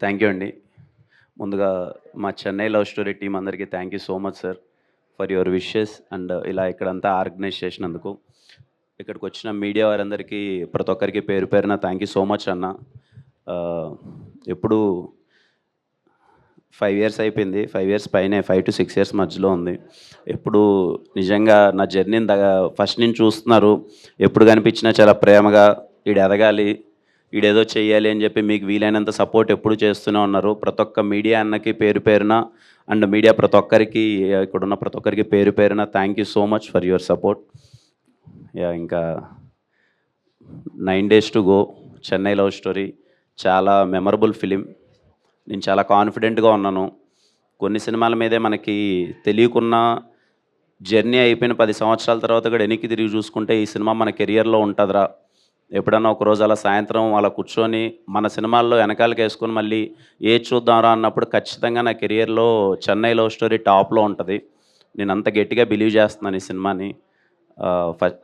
Thank you అండి. ముందుగా మా చెన్నై లవ్ స్టోరీ టీమ్ అందరికీ thank you so much sir for your wishes and ఇలా ఇక్కడంతా ఆర్గనైజ్ చేసినందుకు. ఇక్కడికి వచ్చిన మీడియా వారందరికీ ప్రతి ఒక్కరికి పేరు పేరున థ్యాంక్ యూ సో మచ్ అన్న. ఎప్పుడు 5 years అయిపోయింది, 5 years పైనే, 5 to 6 years మధ్యలో ఉంది. ఎప్పుడు నిజంగా నా జర్నీని ఫస్ట్ నుంచి చూస్తున్నారు. ఎప్పుడు కనిపించినా చాలా ప్రేమగా ఈడు ఎదగాలి, ఈడేదో చెయ్యాలి అని చెప్పి మీకు వీలైనంత సపోర్ట్ ఎప్పుడు చేస్తూనే ఉన్నారు. ప్రతి ఒక్క మీడియా అన్నకి పేరు పేరున అండ్ మీడియా ప్రతి ఒక్కరికి, ఇక్కడున్న ప్రతి ఒక్కరికి పేరు పేరున thank you so much for your support. ఇంకా 9 days to go, Chennai love story చాలా మెమరబుల్ ఫిలిం. నేను చాలా కాన్ఫిడెంట్గా ఉన్నాను. కొన్ని సినిమాల మీదే మనకి తెలియకున్న జర్నీ అయిపోయిన 10 సంవత్సరాల తర్వాత కూడా వెనక్కి తిరిగి చూసుకుంటే ఈ సినిమా మన కెరియర్లో ఉంటుందిరా, ఎప్పుడన్నా ఒకరోజు అలా సాయంత్రం అలా కూర్చొని మన సినిమాల్లో వెనకాలకి వేసుకొని మళ్ళీ ఏది చూద్దాంరా అన్నప్పుడు ఖచ్చితంగా నా కెరియర్లో చెన్నై లవ్ స్టోరీ టాప్లో ఉంటుంది. నేను అంత గట్టిగా బిలీవ్ చేస్తున్నాను ఈ సినిమాని.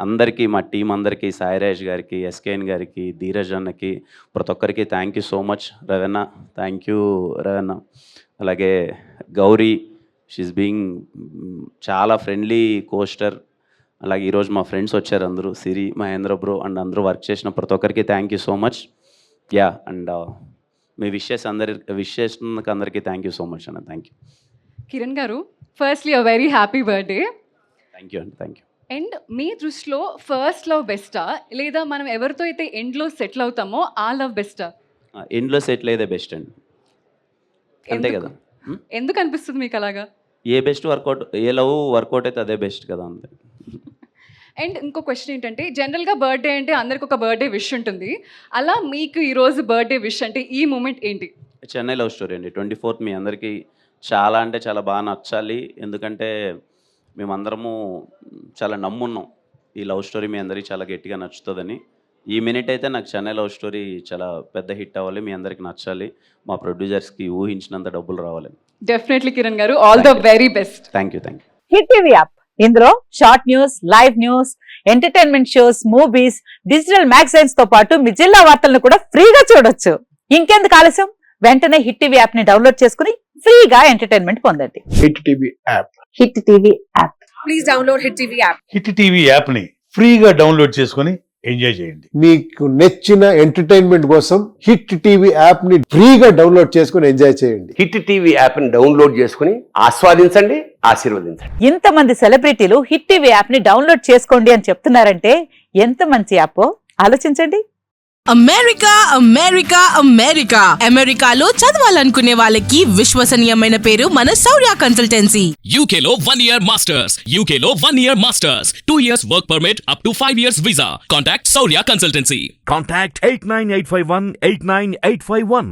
అందరికీ, మా టీం అందరికీ, సాయిరాజ్ గారికి, ఎస్కేఎన్ గారికి, ధీరజ్ అన్నకి, ప్రతి ఒక్కరికి thank you so much. Ravana, thank you Ravana. అలాగే గౌరీ, షీఈస్ బీయింగ్ చాలా ఫ్రెండ్లీ కోస్టర్. అలాగే ఈరోజు మా ఫ్రెండ్స్ వచ్చారు అందరూ, సిరి, మహేంద్ర బ్రో అండ్ అందరూ వర్క్ చేసిన ప్రతి ఒక్కరికి thank you so much. And మీ విషెస్ అందరికీ థ్యాంక్ యూ సో మచ్ అన్న. Thank you. Kiran garu, firstly a very happy birthday. Thank you అండి. Thank you. అండ్ మీ దృష్టిలో ఫస్ట్ లవ్ బెస్టా, లేదా మనం ఎవరితో అయితే ఎండ్లో సెటిల్ అవుతామో ఆ లవ్ బెస్టా? ఎండ్లో సెటిల్ అయితే బెస్ట్ అండి, అంతే కదా. ఎందుకు అనిపిస్తుంది మీకు అలాగా? ఏ బెస్ట్ వర్కౌట్, ఏ లవ్ వర్కౌట్ అయితే అదే బెస్ట్ కదా, అంతే. అండ్ ఇంకో క్వశ్చన్ ఏంటంటే, జనరల్గా బర్త్డే అంటే అందరికి ఒక బర్త్డే విష్ ఉంటుంది. అలా మీకు ఈరోజు బర్త్డే విష్ అంటే ఈ మూమెంట్ ఏంటి? చెన్నై లవ్ స్టోరీ అండి. 24th మీ అందరికీ చాలా అంటే చాలా బాగా నచ్చాలి. ఎందుకంటే మేమందరము చాలా నమ్మున్నాం ఈ లవ్ స్టోరీ మీ అందరికీ చాలా గట్టిగా నచ్చుతుందని. ఈ మినిట్ అయితే నాకు చెన్నై లవ్ స్టోరీ చాలా పెద్ద హిట్ అవ్వాలి, మీ అందరికి నచ్చాలి, మా ప్రొడ్యూసర్స్కి ఊహించినంత డబ్బులు రావాలి. Definitely Kiran garu, all the very best. Thank you. Thank you. Hit TV app, ఇందులో short news, live news, entertainment shows, movies, digital magazines తో పాటు మీ జిల్లా వార్తలను కూడా ఫ్రీగా చూడొచ్చు. ఇంకెందుకు ఆలస్యం, వెంటనే హిట్ టీవీ యాప్ ని డౌన్లోడ్ చేసుకుని ఫ్రీగా ఎంటర్టైన్మెంట్ పొందండి. Hit TV app. Hit TV app. Please download hit TV app. Hit TV app ని ఫ్రీగా డౌన్లోడ్ చేసుకుని ఎంజాయ్ చేయండి. మీకు నచ్చిన ఎంటర్టైన్మెంట్ కోసం హిట్ టీవీ యాప్ ని ఫ్రీగా డౌన్లోడ్ చేసుకుని ఎంజాయ్ చేయండి. హిట్ టీవీ యాప్ ని డౌన్లోడ్ చేసుకుని ఆస్వాదించండి, ఆశీర్వదించండి. ఇంతమంది సెలబ్రిటీలు హిట్ టీవీ యాప్ ని డౌన్లోడ్ చేసుకోండి అని చెప్తున్నారంటే ఎంత మంచి యాప్ ఆలోచించండి. అమెరికా అమెరికా అమెరికా అమెరికాలో చదవాలనుకునే వాళ్ళకి విశ్వసనీయమైన పేరు మన శౌర్య కన్సల్టెన్సీ. UK లో 1 year masters, UK లో 1 year masters, 2 years work permit up to 5 years visa. Contact Saurya Consultancy. Contact 89851 89851.